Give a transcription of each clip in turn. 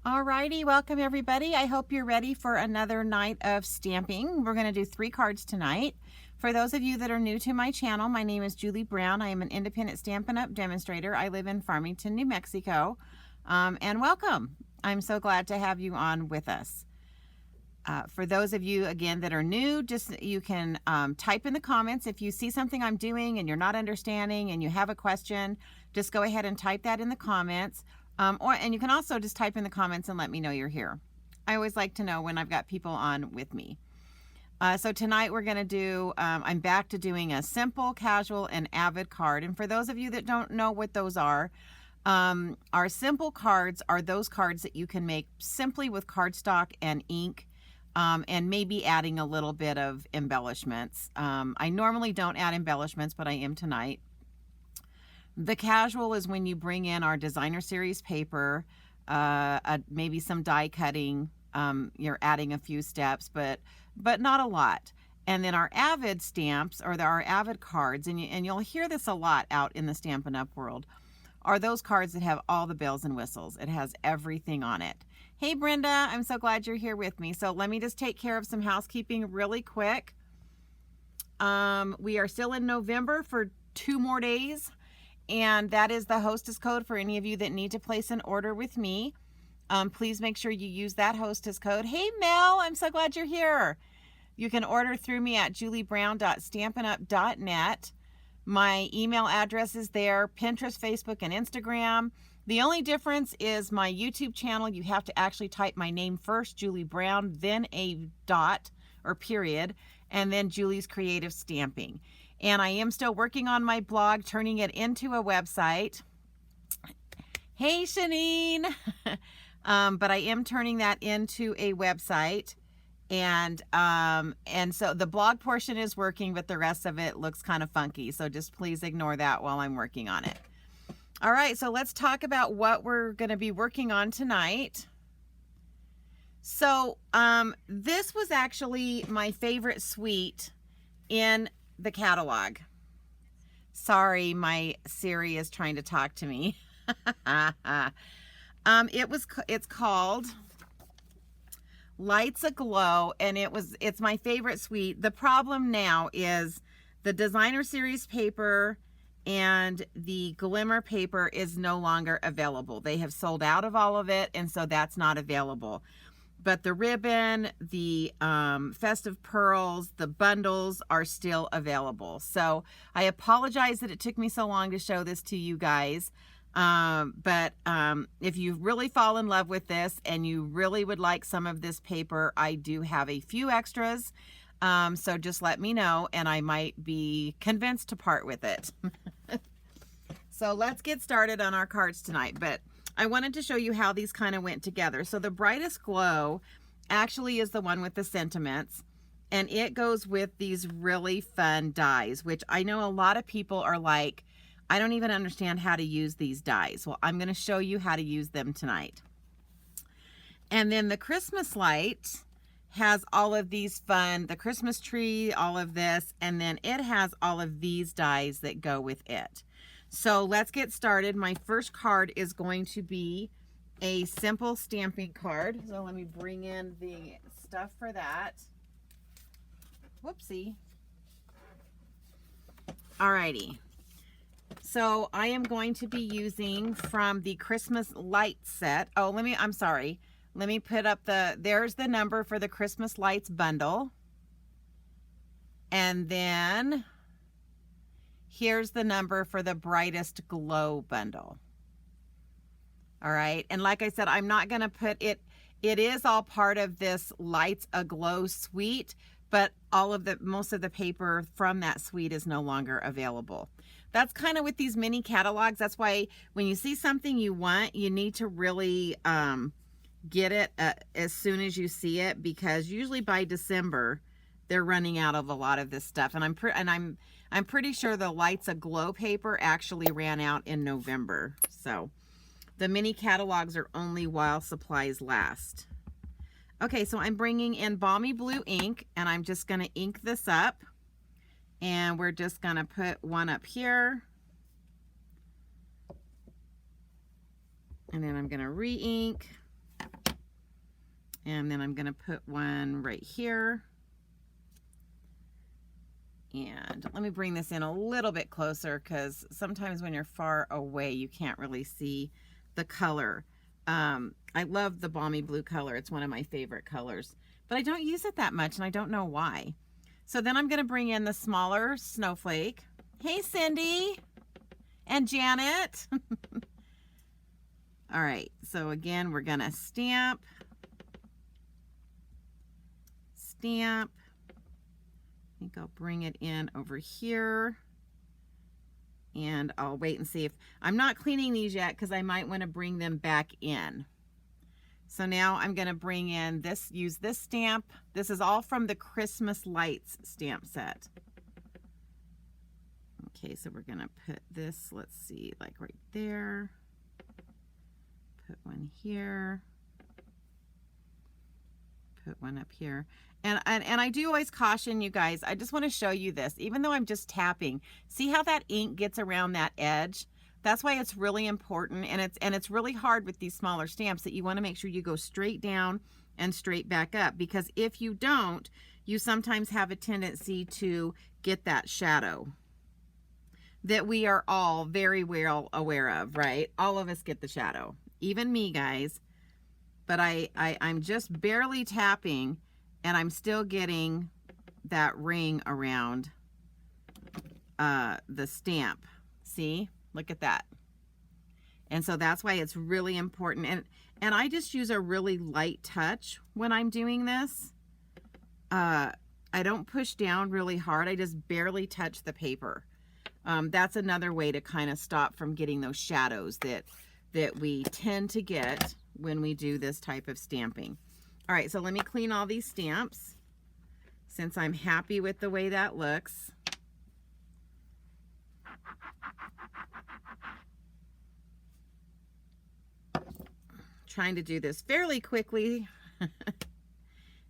Alrighty, welcome everybody. I hope you're ready for another night of stamping. We're going to do 3 cards tonight. For those of you that are new to my channel, my name is Julie Brown. I am an independent Stampin' Up! Demonstrator. I live in Farmington, New Mexico. And welcome. I'm so glad to have you on with us. For those of you, again, that are new, just you can type in the comments. If you see something I'm doing and you're not understanding and you have a question, just go ahead and type that in the comments. And you can also just type in the comments and let me know you're here. I always like to know when I've got people on with me. So tonight we're going to do, I'm back to doing a simple, casual, and Avid card. And for those of you that don't know what those are, our simple cards are those cards that you can make simply with cardstock and ink, and maybe adding a little bit of embellishments. I normally don't add embellishments, but I am tonight. The casual is when you bring in our designer series paper, maybe some die cutting. You're adding a few steps, but not a lot. And then our Avid stamps, or our Avid cards, and you'll hear this a lot out in the Stampin' Up! World, are those cards that have all the bells and whistles. It has everything on it. Hey Brenda, I'm so glad you're here with me. So let me just take care of some housekeeping really quick. We are still in November for 2 more days. And that is the hostess code for any of you that need to place an order with me. Please make sure you use that hostess code. Hey Mel, I'm so glad you're here. You can order through me at julieBrown.stampinup.net. My email address is there, Pinterest, Facebook, and Instagram. The only difference is my YouTube channel. You have to actually type my name first, Julie Brown, then a dot or period, and then Julie's Creative Stamping. And I am still working on my blog, turning it into a website. Hey, Shanine. But I am turning that into a website. And so the blog portion is working, but the rest of it looks kind of funky. So just please ignore that while I'm working on it. All right, so let's talk about what we're going to be working on tonight. So this was actually my favorite suite in the catalog. Sorry, my Siri is trying to talk to me. It's called Lights Aglow, and it's my favorite suite. The problem now is the designer series paper and the glimmer paper is no longer available. They have sold out of all of it, and so that's not available. But the ribbon, the festive pearls, the bundles are still available. So I apologize that it took me so long to show this to you guys. But if you really fall in love with this and you really would like some of this paper, I do have a few extras. So just let me know and I might be convinced to part with it. So let's get started on our cards tonight. But I wanted to show you how these kind of went together. So the Brightest Glow actually is the one with the sentiments, and it goes with these really fun dies, which I know a lot of people are like, I don't even understand how to use these dies. Well, I'm going to show you how to use them tonight. And then the Christmas light has all of these fun, the Christmas tree, all of this, and then it has all of these dies that go with it. So let's get started. My first card is going to be a simple stamping card. So let me bring in the stuff for that. Whoopsie. Alrighty. So I am going to be using from the Christmas lights set. Oh, I'm sorry. Let me put up there's the number for the Christmas lights bundle. And then here's the number for the Brightest Glow bundle. All right. And like I said, I'm not going to put it. It is all part of this Lights Aglow suite, but most of the paper from that suite is no longer available. That's kind of with these mini catalogs. That's why when you see something you want, you need to really get it as soon as you see it, because usually by December they're running out of a lot of this stuff. And I'm pretty sure the Lights Aglow paper actually ran out in November. So the mini catalogs are only while supplies last. Okay, so I'm bringing in Balmy Blue ink, and I'm just going to ink this up. And we're just going to put one up here. And then I'm going to re-ink. And then I'm going to put one right here. And let me bring this in a little bit closer, because sometimes when you're far away, you can't really see the color. I love the balmy blue color. It's one of my favorite colors, but I don't use it that much, and I don't know why. So then I'm going to bring in the smaller snowflake. Hey, Cindy and Janet. All right, so again, we're going to stamp. I think I'll bring it in over here, and I'll wait and see if I'm not cleaning these yet, because I might want to bring them back in. So now I'm going to bring in this, use this stamp. This is all from the Christmas Lights stamp set. Okay, so we're going to put this, let's see, like right there. Put one here. Put one up here. And I do always caution you guys, I just want to show you this, even though I'm just tapping, see how that ink gets around that edge? That's why it's really important, and it's really hard with these smaller stamps, that you want to make sure you go straight down and straight back up, because if you don't, you sometimes have a tendency to get that shadow that we are all very well aware of, right? All of us get the shadow, even me, guys. But I'm just barely tapping, and I'm still getting that ring around the stamp. See? Look at that. And so that's why it's really important. And I just use a really light touch when I'm doing this. I don't push down really hard. I just barely touch the paper. That's another way to kind of stop from getting those shadows that we tend to get when we do this type of stamping. All right, so let me clean all these stamps, since I'm happy with the way that looks. Trying to do this fairly quickly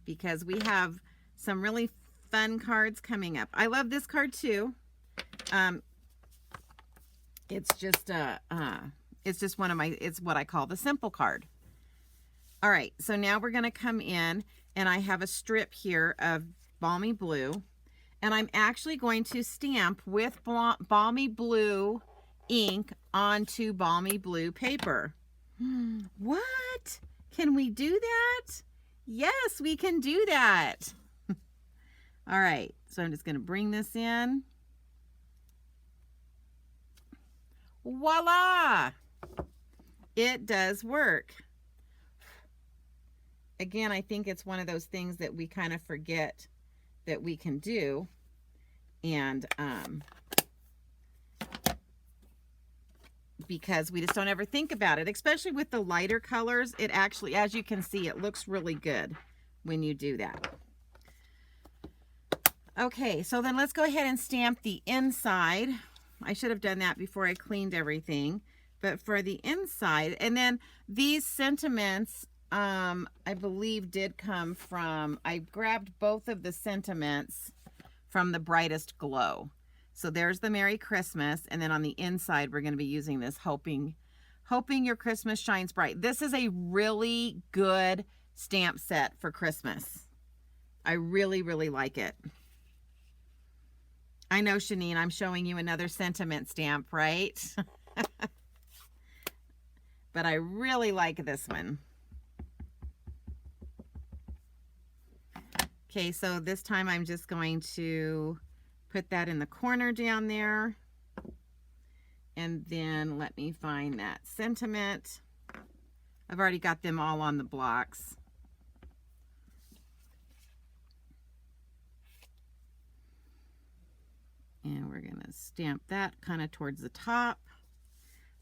because we have some really fun cards coming up. I love this card too. It's just one of my, it's what I call the simple card. All right, so now we're going to come in, and I have a strip here of balmy blue, and I'm actually going to stamp with balmy blue ink onto balmy blue paper. What? Can we do that? Yes, we can do that. All right, so I'm just going to bring this in. Voila! It does work. Again, I think it's one of those things that we kind of forget that we can do. And because we just don't ever think about it, especially with the lighter colors. It actually, as you can see, it looks really good when you do that. Okay, so then let's go ahead and stamp the inside. I should have done that before I cleaned everything. But for the inside, and then these sentiments, I believe did come from, I grabbed both of the sentiments from the Brightest Glow. So there's the Merry Christmas, and then on the inside, we're going to be using this hoping your Christmas shines bright. This is a really good stamp set for Christmas. I really, really like it. I know, Shanine, I'm showing you another sentiment stamp, right? But I really like this one. Okay, so this time I'm just going to put that in the corner down there. And then let me find that sentiment. I've already got them all on the blocks. And we're going to stamp that kind of towards the top.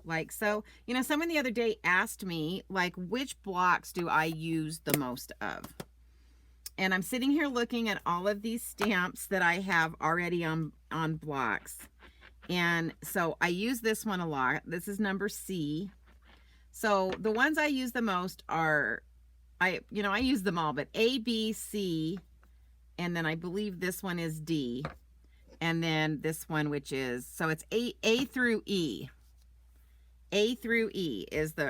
Like so. You know, someone the other day asked me, like, which blocks do I use the most of? And I'm sitting here looking at all of these stamps that I have already on blocks. And so I use this one a lot. This is number C. So the ones I use the most are, I use them all, but A, B, C, and then I believe this one is D. And then this one, which is, so it's A through E. A through E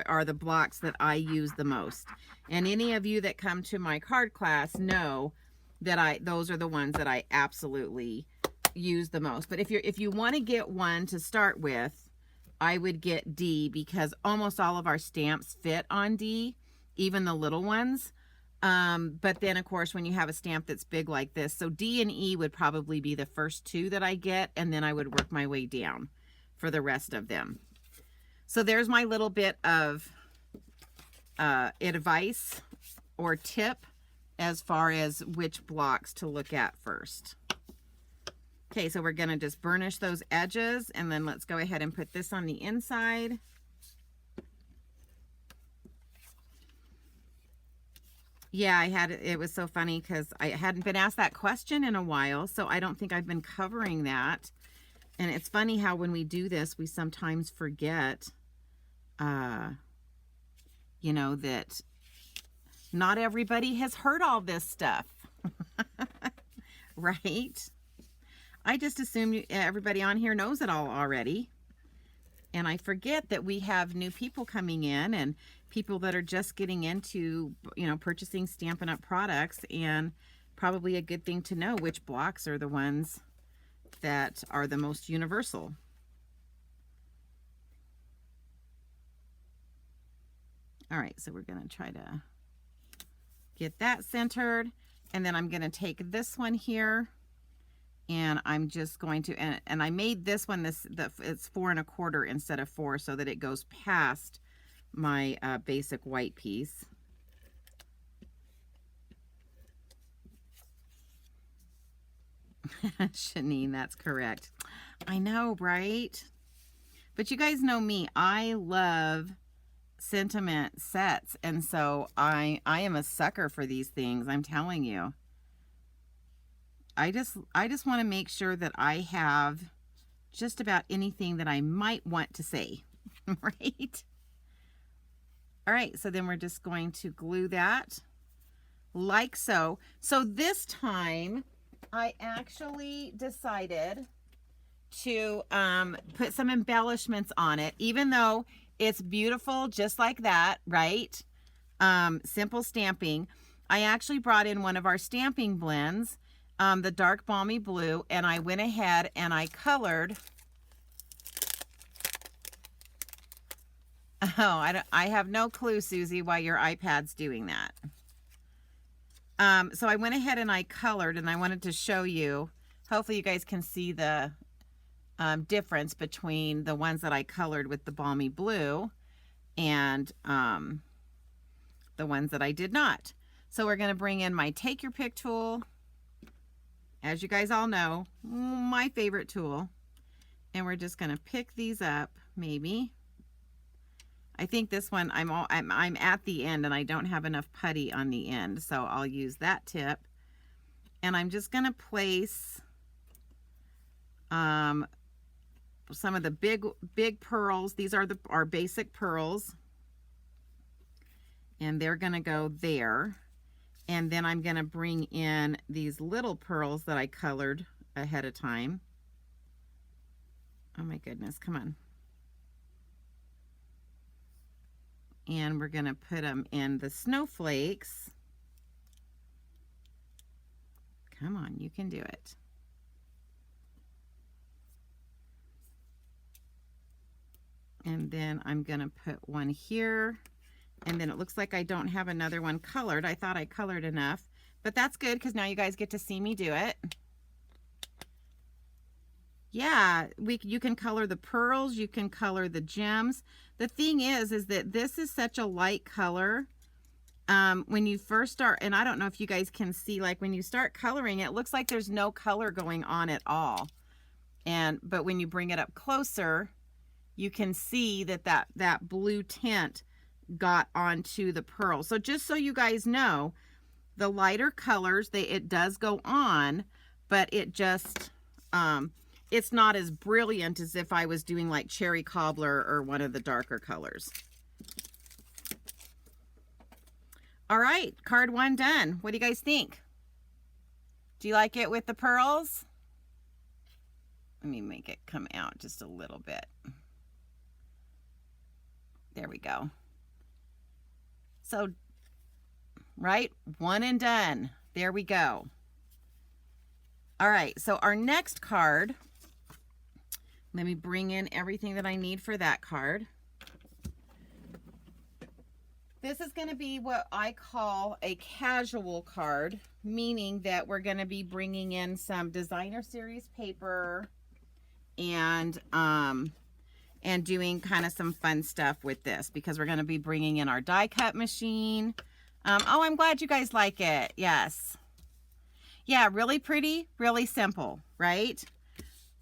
are the blocks that I use the most. And any of you that come to my card class know that those are the ones that I absolutely use the most. But if you want to get one to start with, I would get D, because almost all of our stamps fit on D, even the little ones. But then of course, when you have a stamp that's big like this, so D and E would probably be the first two that I get, and then I would work my way down for the rest of them. So there's my little bit of advice or tip as far as which blocks to look at first. Okay, so we're going to just burnish those edges, and then let's go ahead and put this on the inside. Yeah, it was so funny because I hadn't been asked that question in a while, so I don't think I've been covering that. And it's funny how when we do this, we sometimes forget, you know, that not everybody has heard all this stuff, right? I just assume everybody on here knows it all already. And I forget that we have new people coming in and people that are just getting into, you know, purchasing Stampin' Up! Products, and probably a good thing to know which blocks are the ones that are the most universal. All right, so we're going to try to get that centered, and then I'm going to take this one here, and I'm just going to, and I made this one, it's 4 1/4 instead of 4, so that it goes past my basic white piece. Shanine, that's correct. I know, right? But you guys know me. I love sentiment sets, and so I am a sucker for these things. I'm telling you. I just want to make sure that I have just about anything that I might want to say, right? All right, so then we're just going to glue that like so. So this time I actually decided to put some embellishments on it, even though it's beautiful just like that, right? Simple stamping. I actually brought in one of our stamping blends, the dark balmy blue, and I went ahead and I colored. Oh, I have no clue, Susie, why your iPad's doing that. So I went ahead and I colored, and I wanted to show you. Hopefully you guys can see the difference between the ones that I colored with the balmy blue and the ones that I did not. So we're going to bring in my Take Your Pick tool. As you guys all know, my favorite tool. And we're just going to pick these up, maybe. I think this one, I'm at the end and I don't have enough putty on the end, so I'll use that tip. And I'm just going to place some of the big pearls. These are our basic pearls, and they're going to go there. And then I'm going to bring in these little pearls that I colored ahead of time. Oh my goodness, come on. And we're going to put them in the snowflakes. Come on, you can do it. And then I'm going to put one here. And then it looks like I don't have another one colored. I thought I colored enough, but that's good because now you guys get to see me do it. Yeah, you can color the pearls, you can color the gems. The thing is that this is such a light color. When you first start, and I don't know if you guys can see, like when you start coloring, it looks like there's no color going on at all. But when you bring it up closer, you can see that blue tint got onto the pearl. So just so you guys know, the lighter colors, it does go on, but it just it's not as brilliant as if I was doing like cherry cobbler or one of the darker colors. All right, card 1 done. What do you guys think? Do you like it with the pearls? Let me make it come out just a little bit. There we go. So, right, one and done. There we go. All right, so our next card, let me bring in everything that I need for that card. This is going to be what I call a casual card, meaning that we're going to be bringing in some designer series paper and doing kind of some fun stuff with this, because we're going to be bringing in our die cut machine. Oh, I'm glad you guys like it. Yes. Yeah, really pretty, really simple, right?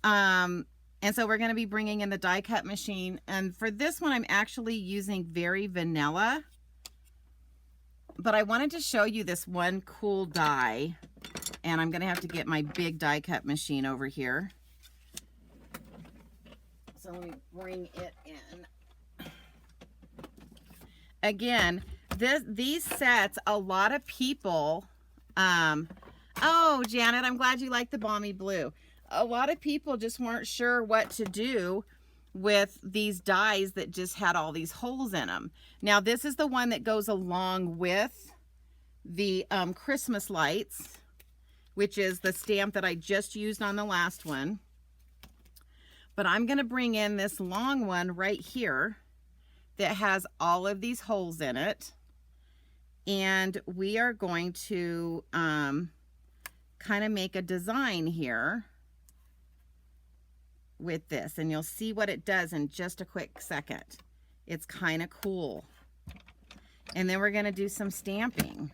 And so we're going to be bringing in the die cut machine. And for this one, I'm actually using very vanilla. But I wanted to show you this one cool die. And I'm going to have to get my big die cut machine over here. So let me bring it in. Again, these sets, a lot of people, oh, Janet, I'm glad you like the balmy blue. A lot of people just weren't sure what to do with these dies that just had all these holes in them. Now, this is the one that goes along with the Christmas lights, which is the stamp that I just used on the last one. But I'm going to bring in this long one right here that has all of these holes in it. And we are going to kind of make a design here with this. And you'll see what it does in just a quick second. It's kind of cool. And then we're going to do some stamping.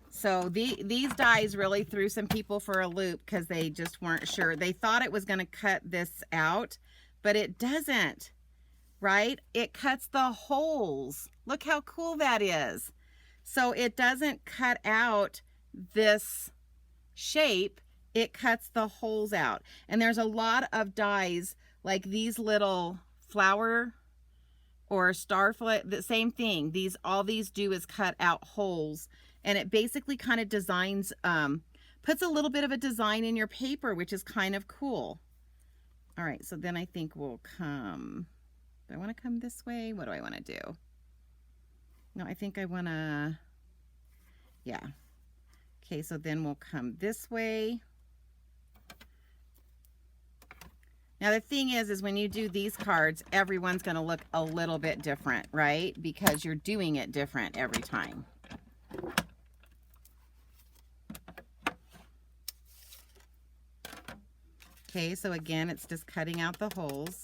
So these dies really threw some people for a loop because they just weren't sure. They thought it was going to cut this out, but it doesn't, right? It cuts the holes. Look how cool that is. So it doesn't cut out this shape. It cuts the holes out. And there's a lot of dies like these little flower or starflet, the same thing. All these do is cut out holes. And it basically kind of designs, puts a little bit of a design in your paper, which is kind of cool. All right, so then I think we'll come, do I want to come this way? What do I want to do? No, I think I want to, yeah. Okay, so then we'll come this way. Now the thing is when you do these cards, everyone's going to look a little bit different, right? Because you're doing it different every time. Okay, so again, it's just cutting out the holes.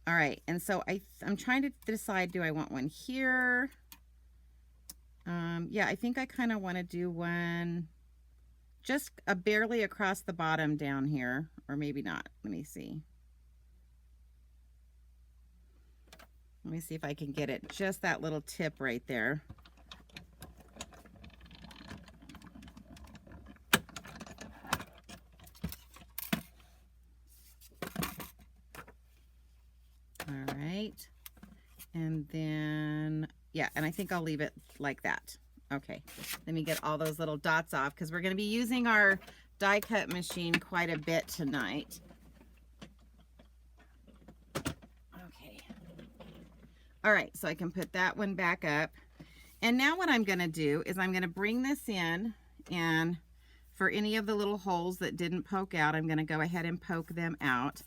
All right, and so I'm trying to decide, do I want one here? Yeah, I think I kind of want to do one just barely across the bottom down here, or maybe not. Let me see. Let me see if I can get it, just that little tip right there. All right, and then, yeah, and I think I'll leave it like that. Okay, let me get all those little dots off because we're going to be using our die cut machine quite a bit tonight. Okay. All right, so I can put that one back up. And now what I'm going to do is I'm going to bring this in, and for any of the little holes that didn't poke out, I'm going to go ahead and poke them out.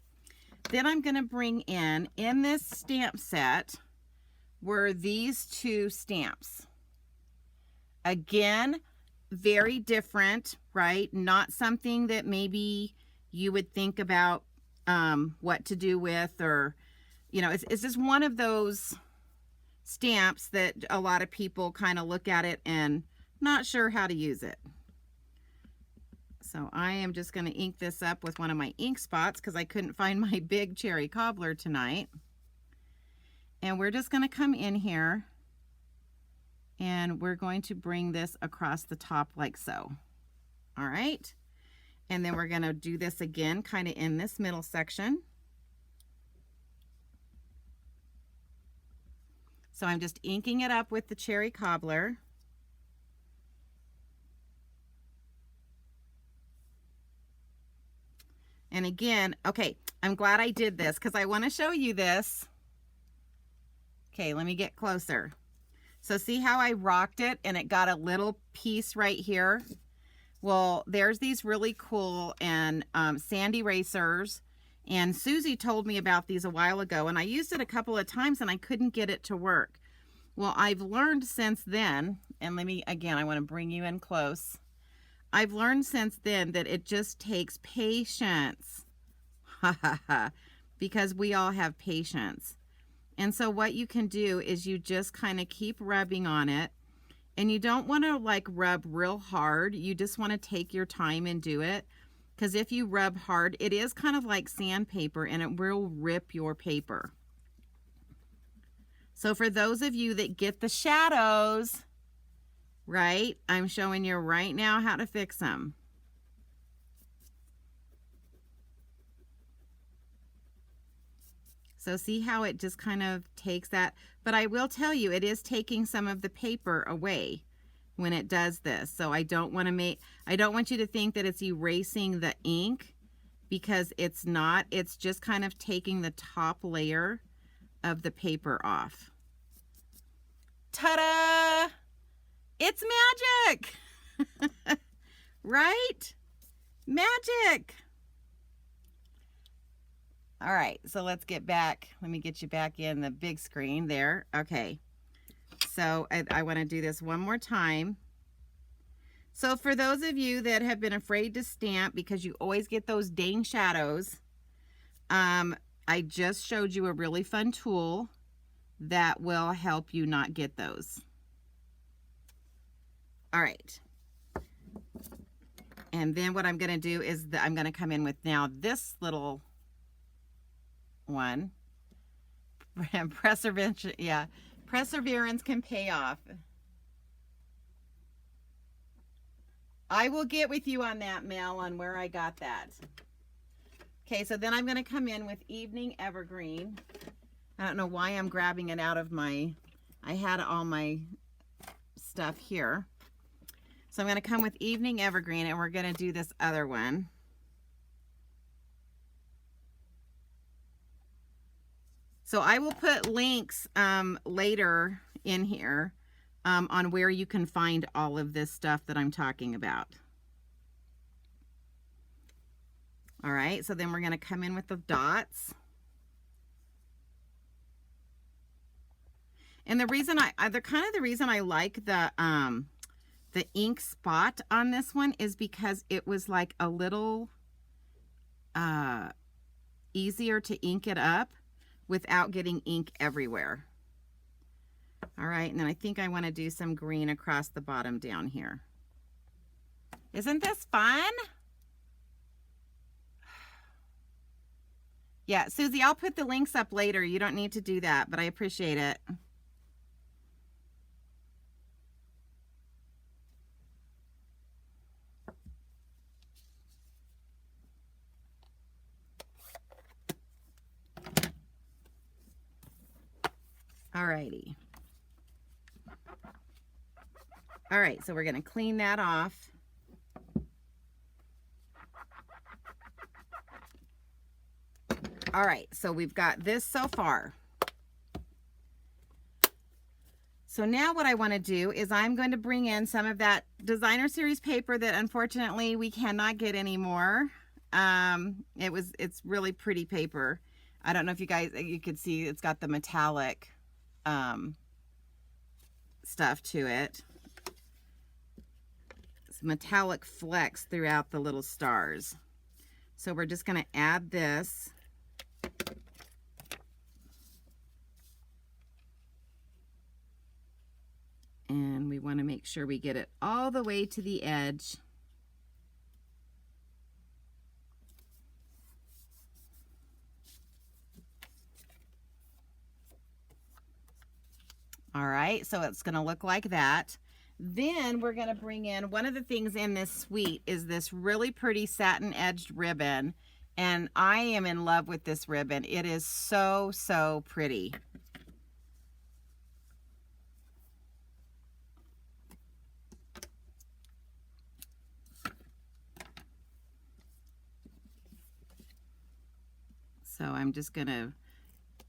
Then I'm going to bring in this stamp set were these two stamps. Again, very different, right? Not something that maybe you would think about what to do with, or, you know, it's just one of those stamps that a lot of people kind of look at it and not sure how to use it. So I am just going to ink this up with one of my ink spots because I couldn't find my big cherry cobbler tonight. And we're just going to come in here and we're going to bring this across the top like so. All right. And then we're going to do this again kind of in this middle section. So I'm just inking it up with the cherry cobbler. And again, okay, I'm glad I did this because I want to show you this. Okay, let me get closer. So see how I rocked it and it got a little piece right here? Well, there's these really cool and sand erasers. And Susie told me about these a while ago, and I used it a couple of times and I couldn't get it to work. Well, I've learned since then, and let me, again, I want to bring you in close. I've learned since then that it just takes patience. Because we all have patience. And so what you can do is you just kind of keep rubbing on it. And you don't want to like rub real hard. You just want to take your time and do it. Because if you rub hard, it is kind of like sandpaper and it will rip your paper. So for those of you that get the shadows, right, I'm showing you right now how to fix them. So see how it just kind of takes that, but I will tell you, it is taking some of the paper away when it does this. So I don't want you to think that it's erasing the ink, because it's not. It's just kind of taking the top layer of the paper off. Ta-da! It's magic! Right? Magic! All right, so let's get back. Let me get you back in the big screen there. Okay, so I want to do this one more time. So for those of you that have been afraid to stamp because you always get those dang shadows, I just showed you a really fun tool that will help you not get those. All right. And then what I'm going to do is I'm going to come in with now this little one. Perseverance, yeah. Perseverance can pay off. I will get with you on that, Mel, on where I got that. Okay, so then I'm going to come in with Evening Evergreen. I don't know why I'm grabbing it out of I had all my stuff here. So I'm going to come with Evening Evergreen, and we're going to do this other one. So I will put links later in here on where you can find all of this stuff that I'm talking about. All right, so then we're going to come in with the dots. And the reason the reason I like the ink spot on this one is because it was like a little easier to ink it up without getting ink everywhere. All right, and then I think I want to do some green across the bottom down here. Isn't this fun? Yeah, Susie, I'll put the links up later. You don't need to do that, but I appreciate it. All righty. All right, so we're going to clean that off. All right, so we've got this so far. So now what I want to do is I'm going to bring in some of that designer series paper that unfortunately we cannot get anymore. It's really pretty paper. I don't know if you could see it's got the metallic stuff to it. It's metallic flecks throughout the little stars. So we're just going to add this. And we want to make sure we get it all the way to the edge. All right, so it's going to look like that. Then we're going to bring in, one of the things in this suite is this really pretty satin edged ribbon. And I am in love with this ribbon. It is so, so pretty. So I'm just going to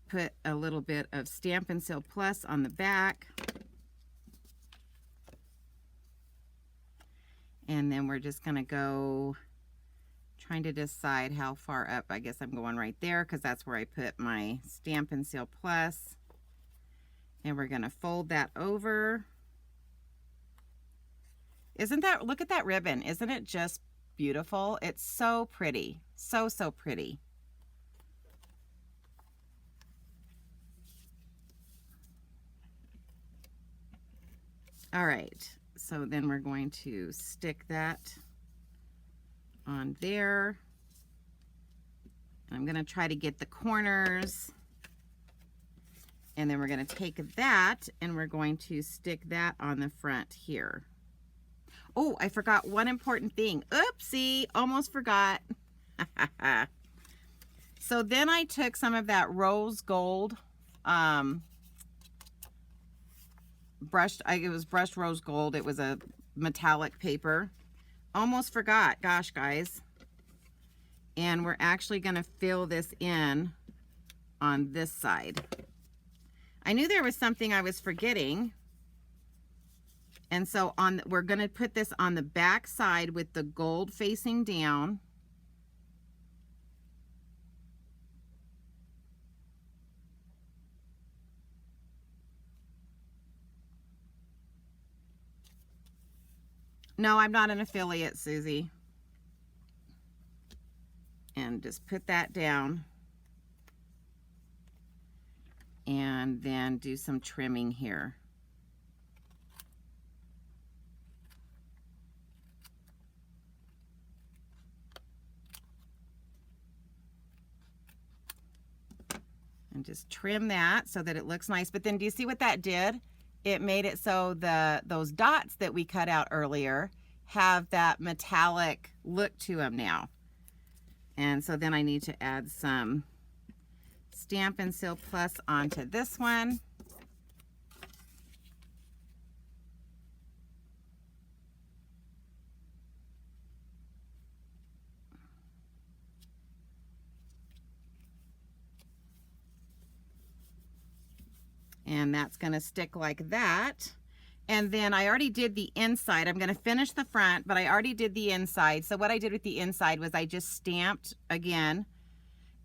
put a little bit of Stampin' Seal Plus on the back. And then we're just going to go, trying to decide how far up. I guess I'm going right there because that's where I put my Stampin' Seal Plus. And we're going to fold that over. Isn't that, look at that ribbon. Isn't it just beautiful? It's so pretty. So, so pretty. All right, so then we're going to stick that on there. And I'm going to try to get the corners. And then we're going to take that and we're going to stick that on the front here. Oh, I forgot one important thing. Oopsie, almost forgot. So then I took some of that rose gold brushed, it was brushed rose gold. It was a metallic paper. Almost forgot, gosh guys. And we're actually going to fill this in on this side. I knew there was something I was forgetting. And so we're going to put this on the back side with the gold facing down. No, I'm not an affiliate, Susie. And just put that down. And then do some trimming here. And just trim that so that it looks nice. But then do you see what that did? It made it so those dots that we cut out earlier have that metallic look to them now. And so then I need to add some Stampin' Seal Plus onto this one. And that's going to stick like that. And then I already did the inside. I'm going to finish the front, but I already did the inside. So what I did with the inside was I just stamped again,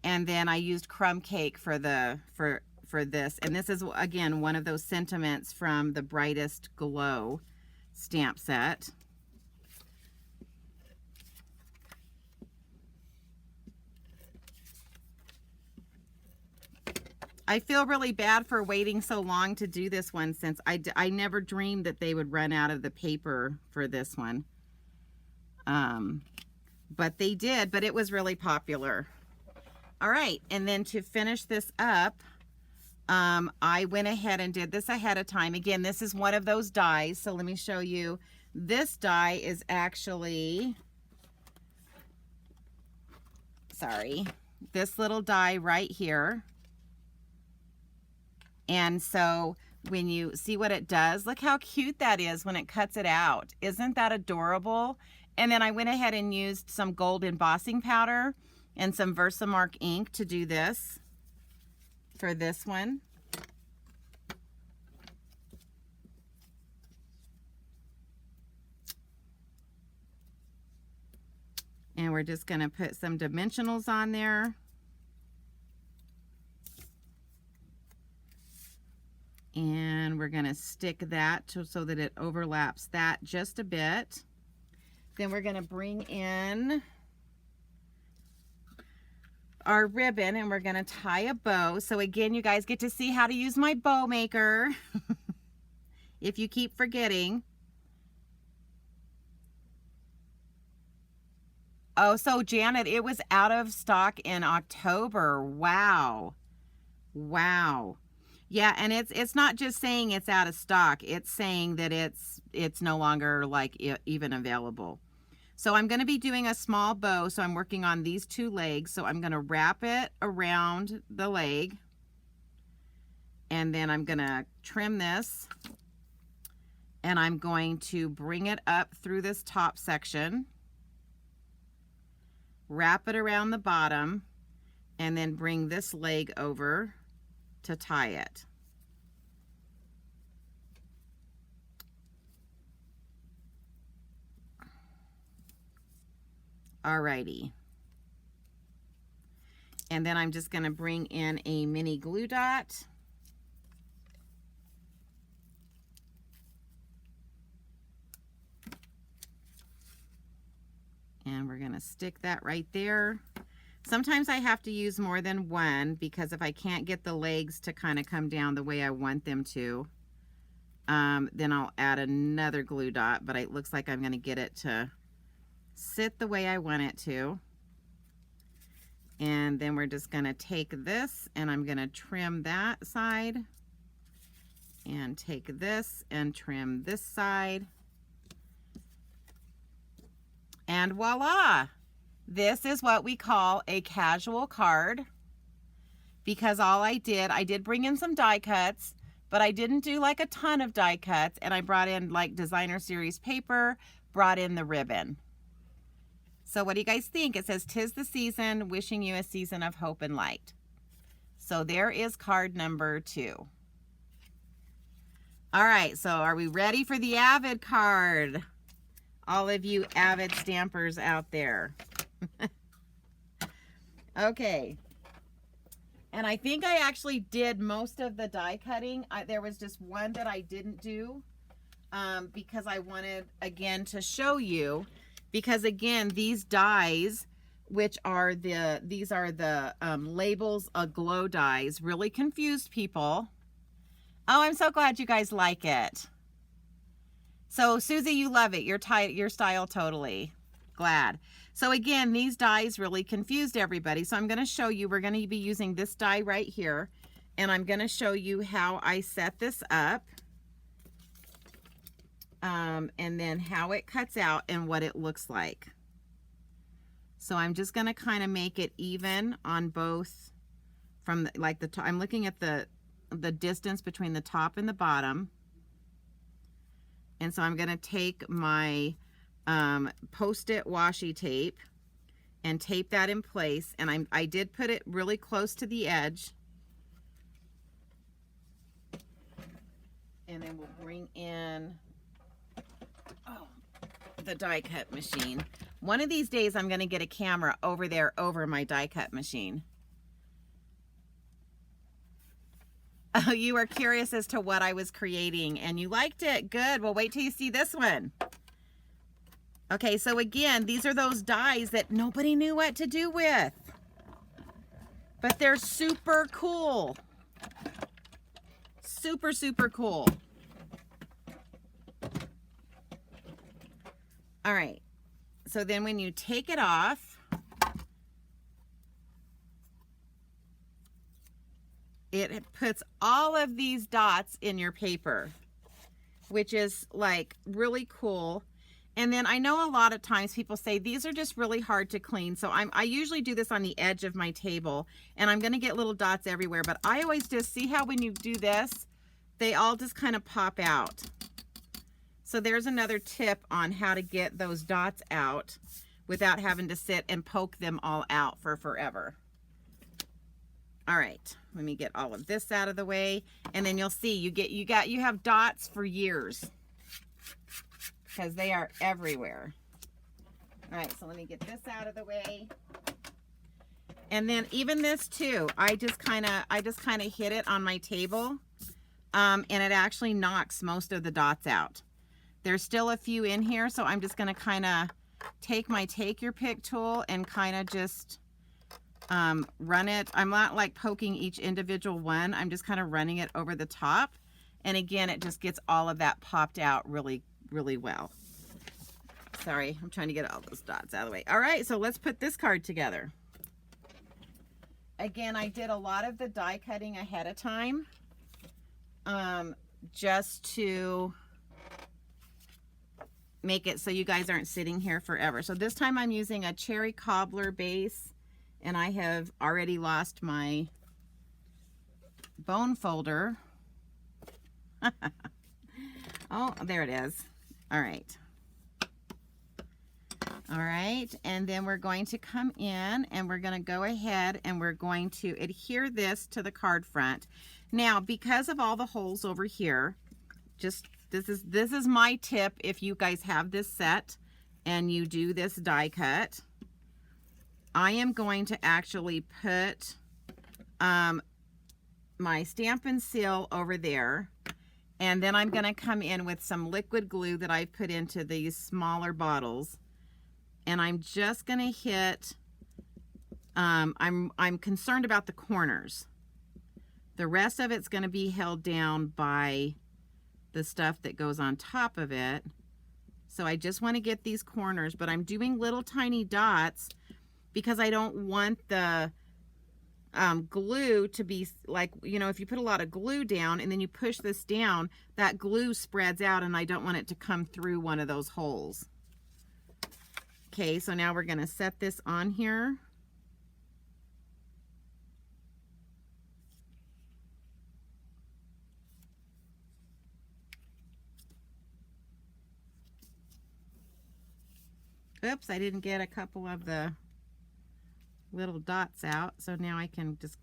and then I used crumb cake for this. And this is again one of those sentiments from the Brightest Glow stamp set. I feel really bad for waiting so long to do this one, since I never dreamed that they would run out of the paper for this one. But they did, but it was really popular. All right, and then to finish this up, I went ahead and did this ahead of time. Again, this is one of those dies, so let me show you. This die is actually, sorry, this little die right here. And so when you see what it does, look how cute that is when it cuts it out. Isn't that adorable? And then I went ahead and used some gold embossing powder and some Versamark ink to do this for this one. And we're just going to put some dimensionals on there. And we're going to stick that so that it overlaps that just a bit. Then we're going to bring in our ribbon and we're going to tie a bow. So again, you guys get to see how to use my bow maker if you keep forgetting. Oh, so Janet, it was out of stock in October. Wow. Wow. Yeah, and it's not just saying it's out of stock. It's saying that it's no longer like even available. So I'm going to be doing a small bow. So I'm working on these two legs. So I'm going to wrap it around the leg. And then I'm going to trim this. And I'm going to bring it up through this top section. Wrap it around the bottom. and then bring this leg over to tie it. Alrighty. And then I'm just going to bring in a mini glue dot. And we're going to stick that right there. Sometimes I have to use more than one because if I can't get the legs to kind of come down the way I want them to, then I'll add another glue dot, but it looks like I'm going to get it to sit the way I want it to. And then we're just going to take this and I'm going to trim that side and take this and trim this side. And voila! This is what we call a casual card, because all I did bring in some die cuts, but I didn't do like a ton of die cuts, and I brought in like designer series paper, brought in the ribbon. So what do you guys think? It says, "'Tis the season, wishing you a season of hope and light." So there is card number 2. All right, so are we ready for the Avid card? All of you Avid stampers out there. Okay. And I think I actually did most of the die cutting. There was just one that I didn't do because I wanted, again, to show you. Because, again, these dies, which are these are the Labels Aglow dies, really confused people. Oh, I'm so glad you guys like it. So, Susie, you love it. Your style totally. Glad. So again, these dies really confused everybody. So I'm going to show you, we're going to be using this die right here. And I'm going to show you how I set this up. And then how it cuts out and what it looks like. So I'm just going to kind of make it even on both from the, like the top. I'm looking at the distance between the top and the bottom. And so I'm going to take my Post-it washi tape and tape that in place, and I did put it really close to the edge. And then we'll bring in the die cut machine. One of these days I'm going to get a camera over there over my die cut machine. Oh, you were curious as to what I was creating and you liked it. Good. Well, wait till you see this one. Okay, so again, these are those dies that nobody knew what to do with. But they're super cool. Super, super cool. All right. So then when you take it off, it puts all of these dots in your paper, which is like really cool. And then I know a lot of times people say these are just really hard to clean. So I usually do this on the edge of my table and I'm going to get little dots everywhere. But I always just see how when you do this, they all just kind of pop out. So there's another tip on how to get those dots out without having to sit and poke them all out for forever. All right, let me get all of this out of the way. And then you'll see you have dots for years, because they are everywhere. All right, so let me get this out of the way. And then even this too, I just kind of hit it on my table, and it actually knocks most of the dots out. There's still a few in here, so I'm just going to kind of take my take your pick tool and kind of just run it. I'm not like poking each individual one. I'm just kind of running it over the top. And again, it just gets all of that popped out really, really well. Sorry, I'm trying to get all those dots out of the way. All right, so let's put this card together. Again, I did a lot of the die cutting ahead of time, just to make it so you guys aren't sitting here forever. So this time I'm using a cherry cobbler base, and I have already lost my bone folder. Oh, there it is. All right. All right, and then we're going to come in and we're going to go ahead and we're going to adhere this to the card front. Now, because of all the holes over here, just this is my tip if you guys have this set and you do this die cut. I am going to actually put my Stampin' Seal over there, and then I'm going to come in with some liquid glue that I put into these smaller bottles, and I'm just going to hit, I'm concerned about the corners. The rest of it's going to be held down by the stuff that goes on top of it. So I just want to get these corners, but I'm doing little tiny dots because I don't want the glue to be like, you know, if you put a lot of glue down and then you push this down, that glue spreads out and I don't want it to come through one of those holes. Okay, so now we're going to set this on here. Oops, I didn't get a couple of the little dots out, so now I can just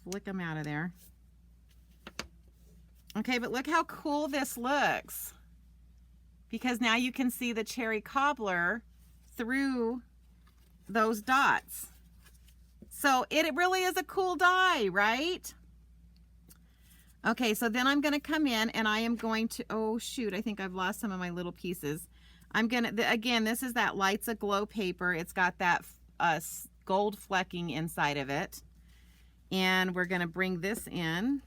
flick them out of there. Okay, but look how cool this looks, because now you can see the cherry cobbler through those dots. So it really is a cool die, right? Okay, so then I'm going to come in and I am going to, oh shoot, I think I've lost some of my little pieces. I'm going to, again, this is that Lights Aglow paper. It's got that gold flecking inside of it. And we're going to bring this in.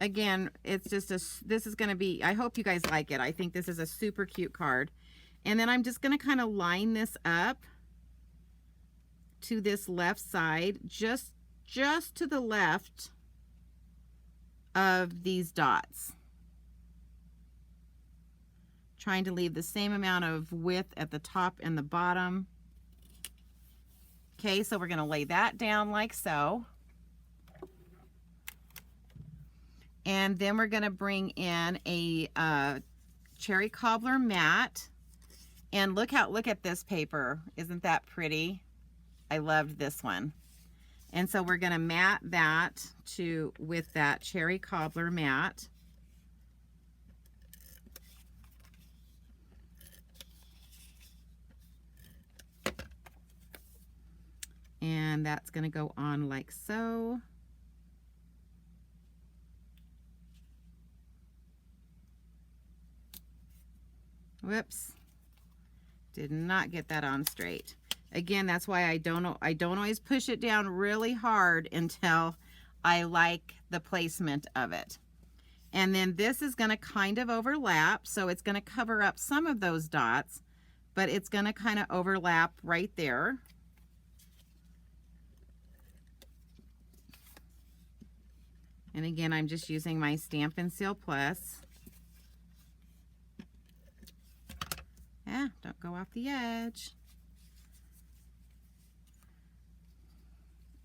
Again, it's just this is going to be, I hope you guys like it. I think this is a super cute card. And then I'm just going to kind of line this up to this left side, just to the left of these dots. Trying to leave the same amount of width at the top and the bottom. Okay, so we're going to lay that down like so. And then we're going to bring in a cherry cobbler mat. And look at this paper. Isn't that pretty? I loved this one. And so we're going to mat that with that cherry cobbler mat. And that's going to go on like so. Whoops. Did not get that on straight. Again, that's why I don't always push it down really hard until I like the placement of it. And then this is going to kind of overlap, so it's going to cover up some of those dots, but it's going to kind of overlap right there. And again, I'm just using my Stampin' Seal Plus. Yeah, don't go off the edge.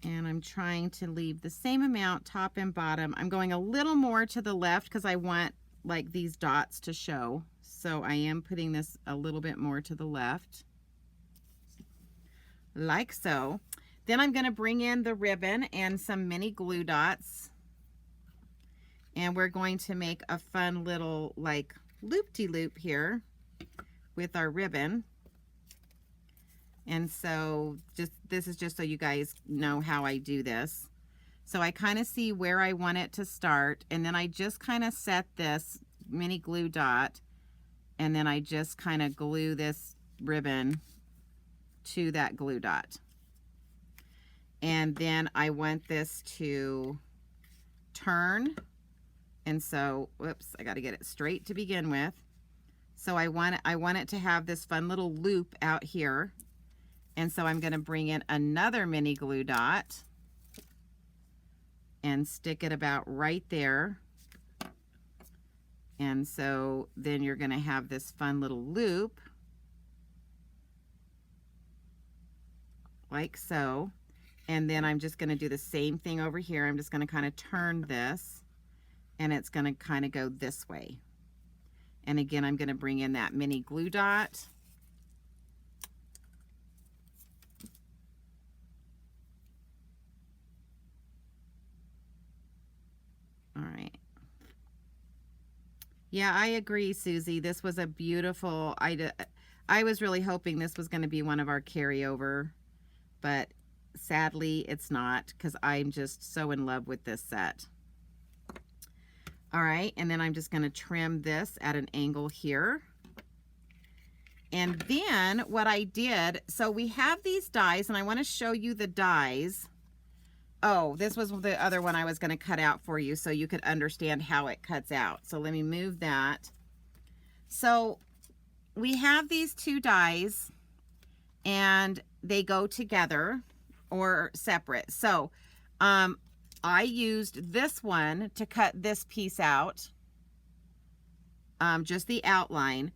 And I'm trying to leave the same amount top and bottom. I'm going a little more to the left because I want like these dots to show. So I am putting this a little bit more to the left. Like so. Then I'm going to bring in the ribbon and some mini glue dots. And we're going to make a fun little like loop-de-loop here with our ribbon. And so this is just so you guys know how I do this. So I kind of see where I want it to start, and then I just kind of set this mini glue dot, and then I just kind of glue this ribbon to that glue dot. And then I want this to turn. And so, whoops, I got to get it straight to begin with. So I want it to have this fun little loop out here. And so I'm going to bring in another mini glue dot and stick it about right there. And so then you're going to have this fun little loop like so. And then I'm just going to do the same thing over here. I'm just going to kind of turn this, and it's going to kind of go this way. And again, I'm going to bring in that mini glue dot. All right. Yeah, I agree, Susie. This was a beautiful, I was really hoping this was going to be one of our carryover, but sadly it's not, because I'm just so in love with this set. All right, and then I'm just going to trim this at an angle here. And then what I did, so we have these dies, and I want to show you the dies. Oh, this was the other one I was going to cut out for you so you could understand how it cuts out. So let me move that. So we have these two dies, and they go together or separate. So I used this one to cut this piece out, just the outline.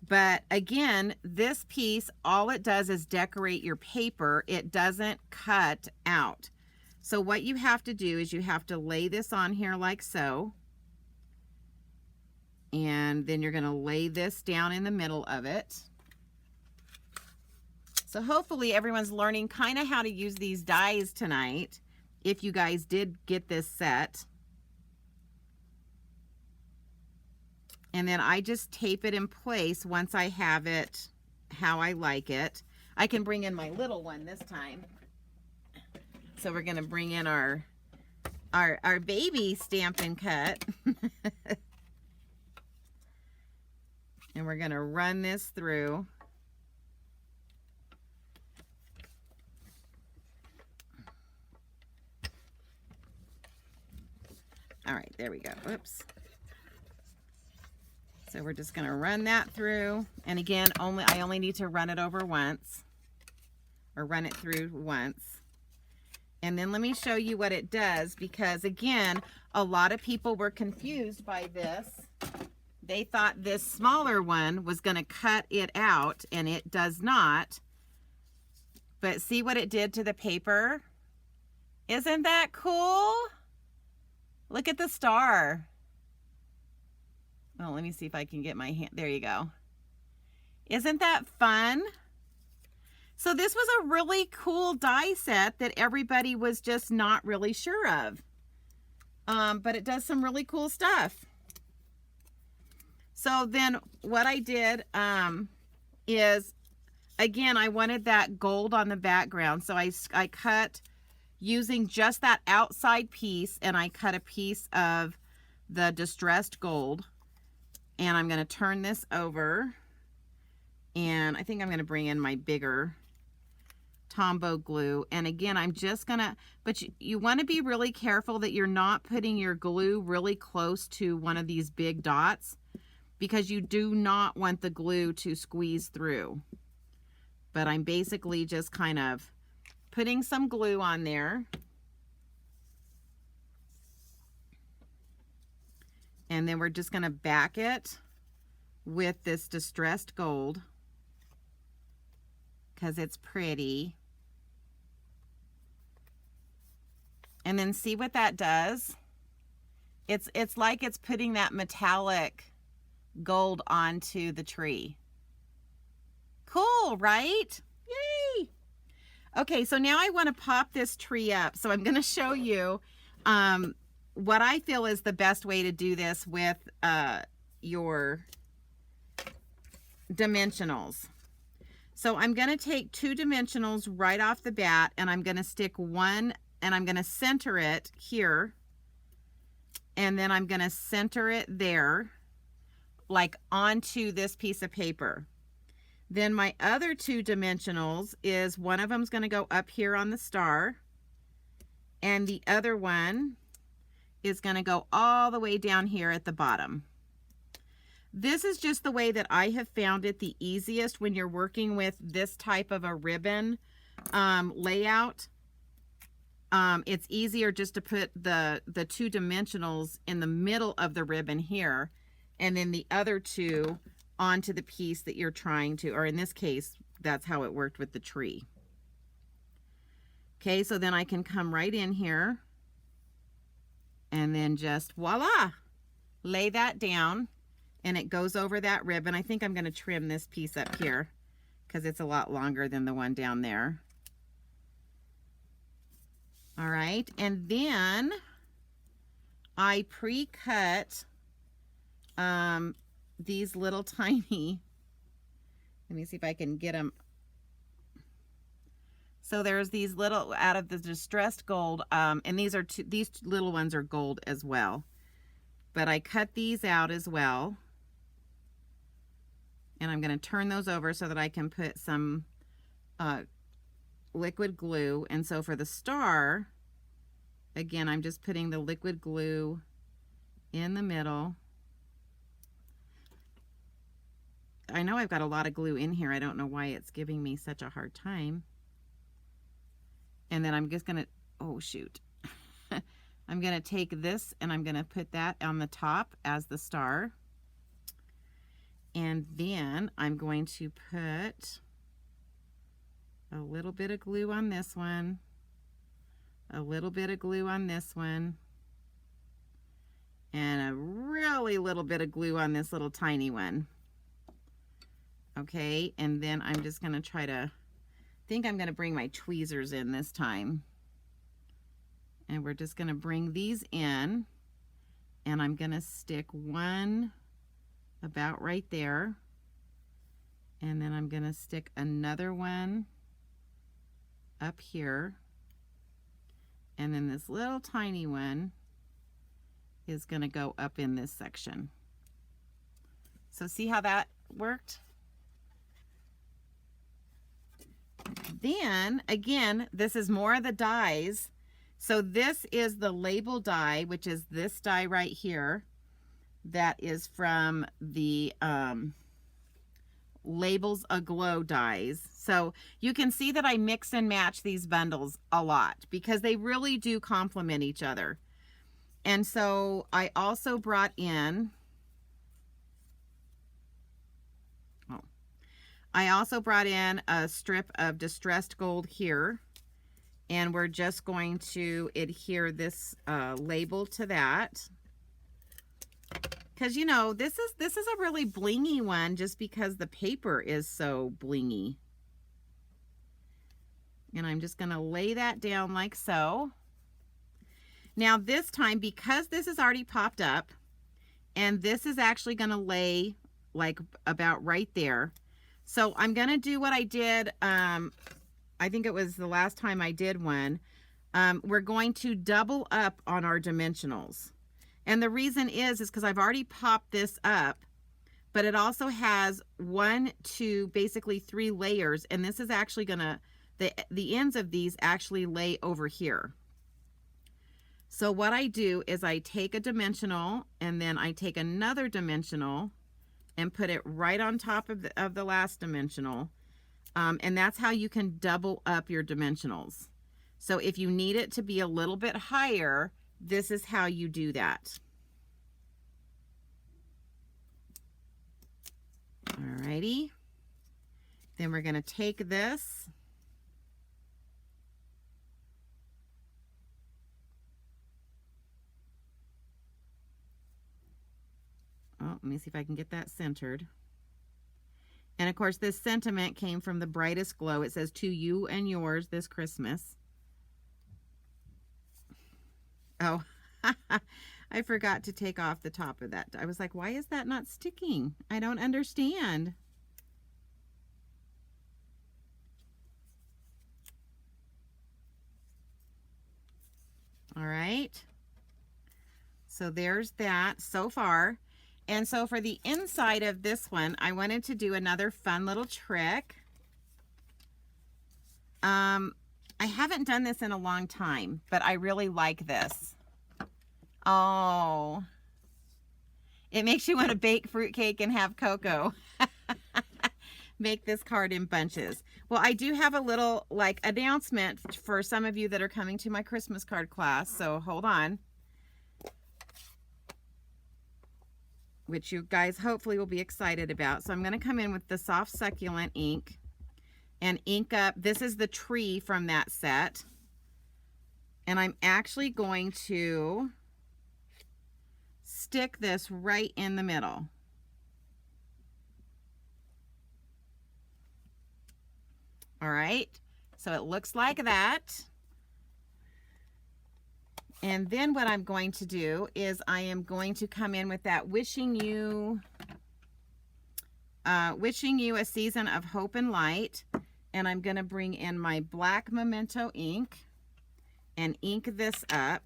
But again, this piece, all it does is decorate your paper. It doesn't cut out. So what you have to do is you have to lay this on here like so. And then you're going to lay this down in the middle of it. So hopefully everyone's learning kind of how to use these dies tonight, if you guys did get this set. And then I just tape it in place once I have it how I like it. I can bring in my little one this time. So we're going to bring in our baby Stampin' Cut. And we're going to run this through. All right, there we go. Oops. So we're just going to run that through. And again, I only need to run it over once, or run it through once. And then let me show you what it does, because again, a lot of people were confused by this. They thought this smaller one was going to cut it out, and it does not. But see what it did to the paper? Isn't that cool? Look at the star. Oh, let me see if I can get my hand. There you go. Isn't that fun? So this was a really cool die set that everybody was just not really sure of. But it does some really cool stuff. So then what I did is, again, I wanted that gold on the background. So I cut using just that outside piece, and I cut a piece of the distressed gold. And I'm going to turn this over. And I think I'm going to bring in my bigger Tombow glue. And again, I'm just gonna, but you want to be really careful that you're not putting your glue really close to one of these big dots, because you do not want the glue to squeeze through. But I'm basically just kind of putting some glue on there. And then we're just going to back it with this distressed gold, because it's pretty. And then see what that does? It's like it's putting that metallic gold onto the tree. Cool, right? Yay! Okay, so now I want to pop this tree up. So I'm going to show you what I feel is the best way to do this with your dimensionals. So I'm going to take 2 dimensionals right off the bat, and I'm going to stick one, and I'm going to center it here, and then I'm going to center it there, like onto this piece of paper. Then my other 2 dimensionals is, one of them is going to go up here on the star, and the other one is going to go all the way down here at the bottom. This is just the way that I have found it the easiest when you're working with this type of a ribbon layout. It's easier just to put the 2 dimensionals in the middle of the ribbon here, and then the other 2 onto the piece that you're trying to, or in this case, that's how it worked with the tree. Okay, so then I can come right in here and then just voila, lay that down. and it goes over that ribbon. I think I'm going to trim this piece up here because it's a lot longer than the one down there. All right, and then I pre-cut these little tiny, let me see if I can get them. So there's these little, out of the distressed gold, and these little ones are gold as well. But I cut these out as well. And I'm going to turn those over so that I can put some liquid glue. And so for the star, again, I'm just putting the liquid glue in the middle. I know I've got a lot of glue in here. I don't know why it's giving me such a hard time. And then I'm just going to, oh shoot. I'm going to take this and I'm going to put that on the top as the star. And then I'm going to put a little bit of glue on this one, a little bit of glue on this one, and a really little bit of glue on this little tiny one. Okay, and then I'm just going to try to, I think I'm going to bring my tweezers in this time. And we're just going to bring these in, and I'm going to stick one about right there, and then I'm going to stick another one up here, and then this little tiny one is going to go up in this section. So see how that worked? Then again, this is more of the dies. So this is the label die, which is this die right here. That is from the Lights Aglow dies. So you can see that I mix and match these bundles a lot because they really do complement each other. And so I also brought in, a strip of distressed gold here, and we're just going to adhere this label to that. Because, you know, this is a really blingy one just because the paper is so blingy. And I'm just going to lay that down like so. Now this time, because this is already popped up, and this is actually going to lay like about right there. So I'm going to do what I did, I think it was the last time I did one. We're going to double up on our dimensionals. And the reason is because I've already popped this up, but it also has 1, 2, basically 3 layers. And this is actually gonna, the ends of these actually lay over here. So what I do is I take a dimensional and then I take another dimensional and put it right on top of the last dimensional. And that's how you can double up your dimensionals. So if you need it to be a little bit higher, this is how you do that. Alrighty. Then we're going to take this. Oh, let me see if I can get that centered. And of course, this sentiment came from the Brightest Glow. It says, "To you and yours this Christmas." Oh, I forgot to take off the top of that. I was like, why is that not sticking? I don't understand. All right. So there's that so far. And so for the inside of this one, I wanted to do another fun little trick. I haven't done this in a long time, but I really like this. Oh, it makes you want to bake fruitcake and have cocoa. Make this card in bunches. Well, I do have a little like announcement for some of you that are coming to my Christmas card class. So hold on. Which you guys hopefully will be excited about. So I'm going to come in with the soft succulent ink and ink up. This is the tree from that set. And I'm actually going to stick this right in the middle. All right, so it looks like that. And then what I'm going to do is I am going to come in with that wishing you a season of hope and light. And I'm going to bring in my black Memento ink and ink this up.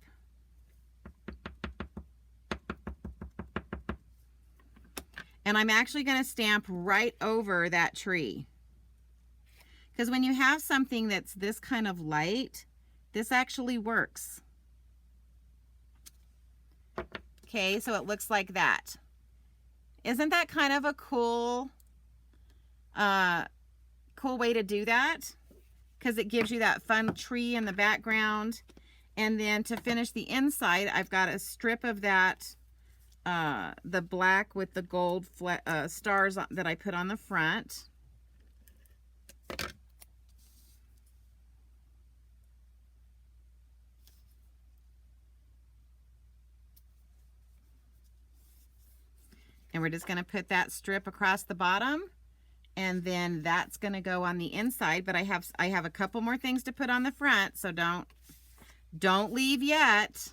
And I'm actually going to stamp right over that tree. Because when you have something that's this kind of light, this actually works. Okay, so it looks like that. Isn't that kind of a cool way to do that? Because it gives you that fun tree in the background. And then to finish the inside, I've got a strip of that, the black with the gold stars that I put on the front. And we're just going to put that strip across the bottom, and then that's going to go on the inside. But I have a couple more things to put on the front, so don't leave yet.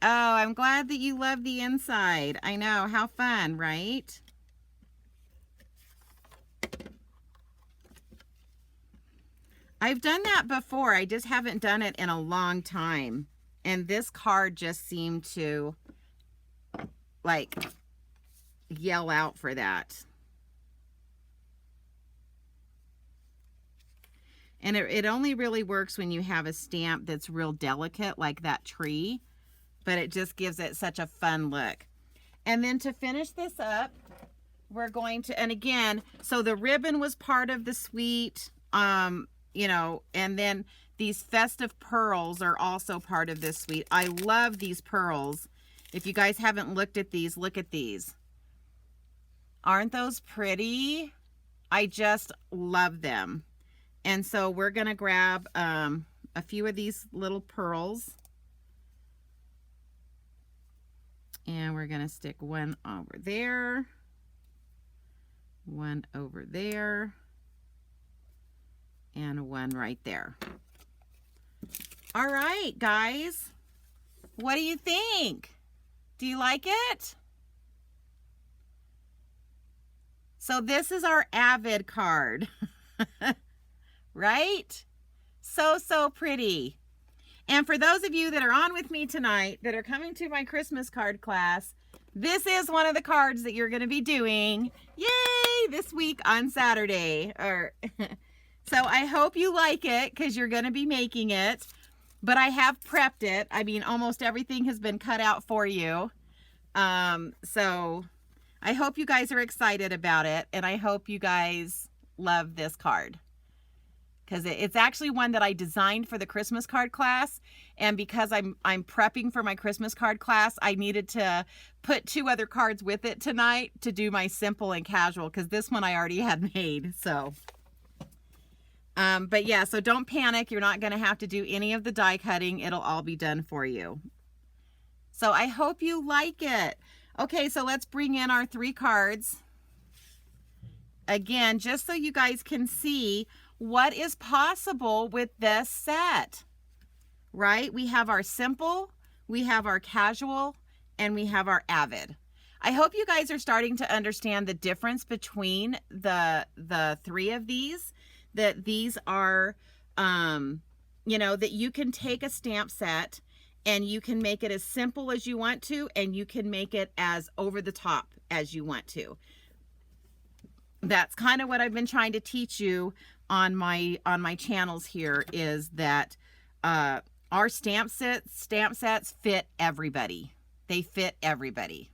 Oh, I'm glad that you love the inside. I know, how fun, right? I've done that before. I just haven't done it in a long time. And this card just seemed to like yell out for that. And it only really works when you have a stamp that's real delicate like that tree, but it just gives it such a fun look. And then to finish this up, we're going to, and again, so the ribbon was part of the suite, you know, and then these festive pearls are also part of this suite. I love these pearls. If you guys haven't looked at these, look at these. Aren't those pretty? I just love them. And so we're going to grab a few of these little pearls. And we're going to stick one over there. One over there. And one right there. All right, guys. What do you think? Do you like it? So this is our Avid card, right? So pretty. And for those of you that are on with me tonight, that are coming to my Christmas card class, this is one of the cards that you're going to be doing, yay, this week on Saturday. So I hope you like it, because you're going to be making it. But I have prepped it. I mean, almost everything has been cut out for you. So I hope you guys are excited about it. And I hope you guys love this card. Because it's actually one that I designed for the Christmas card class. And because I'm prepping for my Christmas card class, I needed to put 2 other cards with it tonight to do my simple and casual. Because this one I already had made. So... but yeah, so don't panic. You're not going to have to do any of the die cutting. It'll all be done for you. So I hope you like it. Okay, so let's bring in our 3 cards. Again, just so you guys can see what is possible with this set, right? We have our simple, we have our casual, and we have our Avid. I hope you guys are starting to understand the difference between the 3 of these. That these are, you know, that you can take a stamp set and you can make it as simple as you want to, and you can make it as over the top as you want to. That's kind of what I've been trying to teach you on my channels here, is that our stamp sets fit everybody. They fit everybody.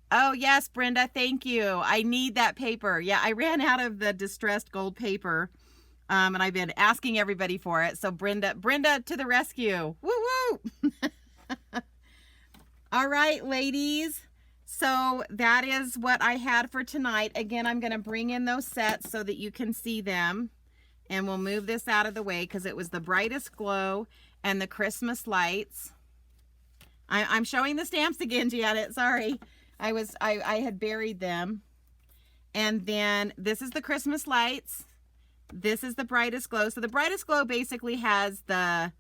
Oh, yes, Brenda, thank you. I need that paper. Yeah, I ran out of the distressed gold paper, and I've been asking everybody for it. So Brenda to the rescue. Woo, woo. All right, ladies. So that is what I had for tonight. Again, I'm going to bring in those sets so that you can see them. And we'll move this out of the way because it was the Brightest Glow and the Christmas Lights. I'm showing the stamps again, Janet. Sorry. I had buried them. And then this is the Christmas lights. This is the Brightest Glow. So the Brightest Glow basically has all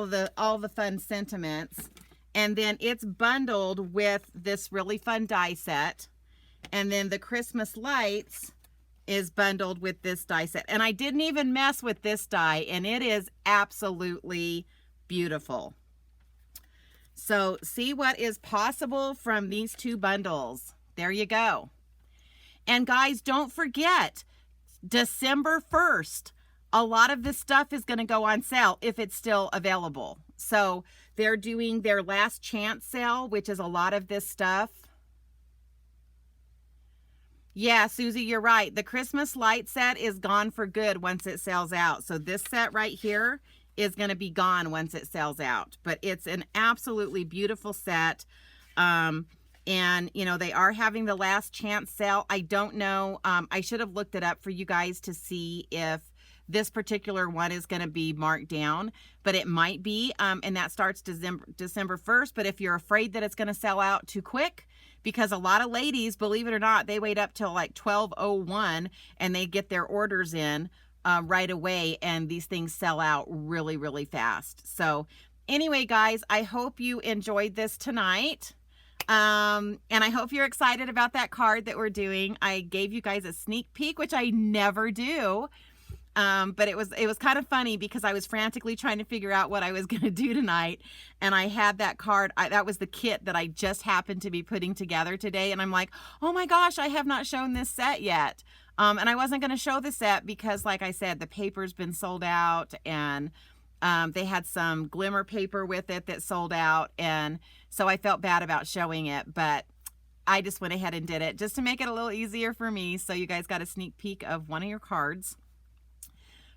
the fun sentiments. And then it's bundled with this really fun die set. And then the Christmas lights is bundled with this die set. And I didn't even mess with this die, and it is absolutely beautiful. So see what is possible from these two bundles. There you go. And guys, don't forget, December 1st, a lot of this stuff is going to go on sale if it's still available. So they're doing their last chance sale, which is a lot of this stuff. Yeah, Susie, you're right. The Christmas light set is gone for good once it sells out. So this set right here is going to be gone once it sells out. But it's an absolutely beautiful set. And, you know, they are having the last chance sale. I don't know. I should have looked it up for you guys to see if this particular one is going to be marked down. But it might be. And that starts December 1st. But if you're afraid that it's going to sell out too quick, because a lot of ladies, believe it or not, they wait up till like 12:01 and they get their orders in right away, and these things sell out really, really fast. So anyway, guys, I hope you enjoyed this tonight. And I hope you're excited about that card that we're doing. I gave you guys a sneak peek, which I never do. But it was kind of funny because I was frantically trying to figure out what I was going to do tonight. And I had that card. That was the kit that I just happened to be putting together today. And I'm like, oh my gosh, I have not shown this set yet. And I wasn't going to show the set because, like I said, the paper's been sold out, and they had some glimmer paper with it that sold out. And so I felt bad about showing it, but I just went ahead and did it just to make it a little easier for me. So you guys got a sneak peek of one of your cards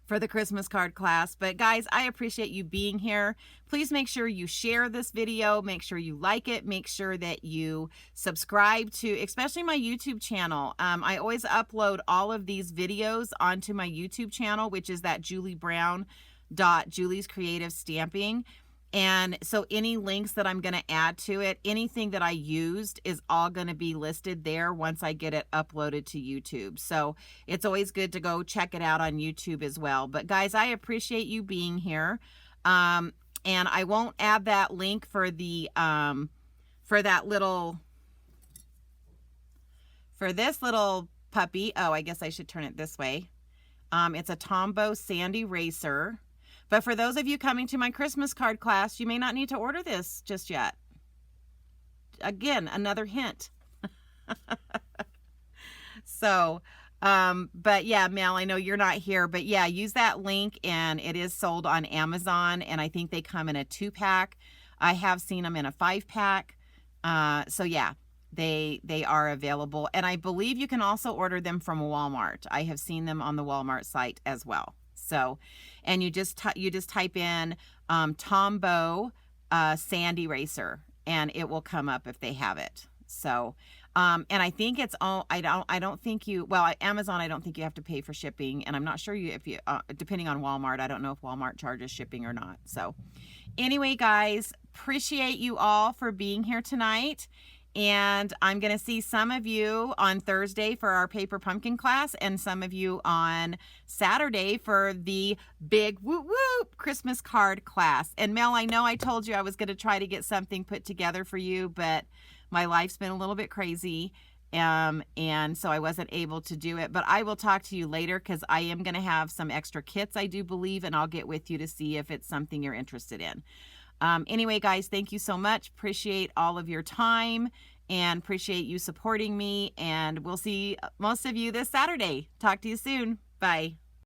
for the Christmas card class. But guys, I appreciate you being here. Please make sure you share this video, make sure you like it, make sure that you subscribe to, especially my YouTube channel. I always upload all of these videos onto my YouTube channel, which is that Julie's Creative Stamping. And so any links that I'm going to add to it, anything that I used is all going to be listed there once I get it uploaded to YouTube. So it's always good to go check it out on YouTube as well. But guys, I appreciate you being here. And I won't add that link for the, for this little puppy. Oh, I guess I should turn it this way. It's a Tombow Sandy Racer. But for those of you coming to my Christmas card class, you may not need to order this just yet. Again, another hint. So, but yeah, Mel, I know you're not here, but yeah, use that link, and it is sold on Amazon, and I think they come in a 2-pack. I have seen them in a 5-pack. So yeah, they are available, and I believe you can also order them from Walmart. I have seen them on the Walmart site as well. So, and you just type in Tombow Sandy Racer, and it will come up if they have it. So, and I think it's all, I don't think you, well, Amazon, I don't think you have to pay for shipping, and I'm not sure if you, depending on Walmart, I don't know if Walmart charges shipping or not. So anyway, guys, appreciate you all for being here tonight. And I'm going to see some of you on Thursday for our paper pumpkin class, and some of you on Saturday for the big whoop whoop Christmas card class. And Mel, I know I told you I was going to try to get something put together for you, but my life's been a little bit crazy. And so I wasn't able to do it, but I will talk to you later, because I am going to have some extra kits, I do believe, and I'll get with you to see if it's something you're interested in. Anyway, guys, thank you so much. Appreciate all of your time and appreciate you supporting me. And we'll see most of you this Saturday. Talk to you soon. Bye.